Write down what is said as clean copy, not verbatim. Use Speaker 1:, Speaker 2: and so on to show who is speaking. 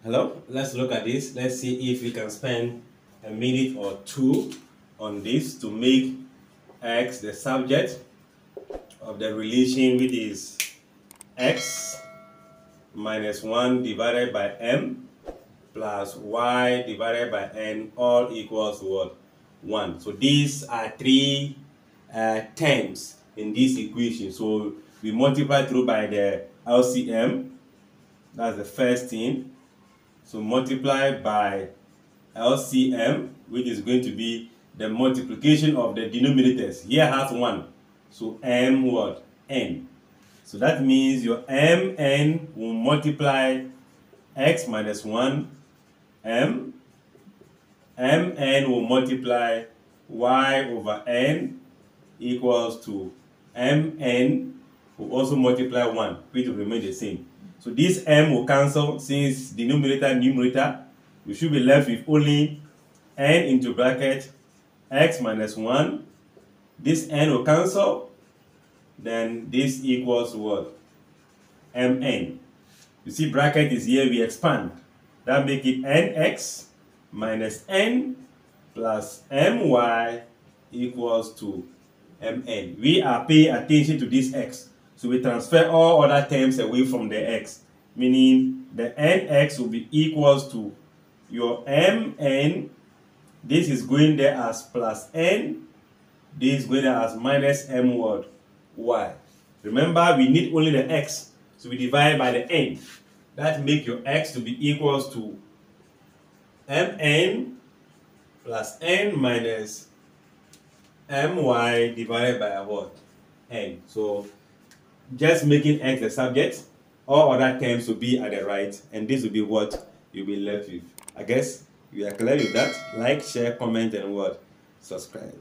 Speaker 1: Hello, let's look at this. Let's see if we can spend a minute or two on this to make x the subject of the relation, which is x minus 1 divided by m plus y divided by n all equals what? 1. So these are three terms in this equation. So we multiply through by the LCM. That's the first thing. So multiply by LCM, which is going to be the multiplication of the denominators. Here has 1. So m what? N. So that means your mn will multiply x minus 1 m. Mn will multiply y over n equals to mn will also multiply 1, which will remain the same. So this m will cancel since denominator, numerator. We should be left with only n into bracket x minus 1. This n will cancel. Then this equals what? Mn. You see bracket is here, we expand. That make it nx minus n plus my equals to mn. We are paying attention to this x. So we transfer all other terms away from the x. Meaning the nx will be equals to your mn. This is going there as plus n. This is going there as minus m word y. Remember, we need only the x. So we divide by the n. That make your x to be equals to mn plus n minus my divided by what? N. So just making x the subject, all other terms will be at the right, and this will be what you'll be left with. I guess you are clear with that. Like, share, comment, and what? Subscribe.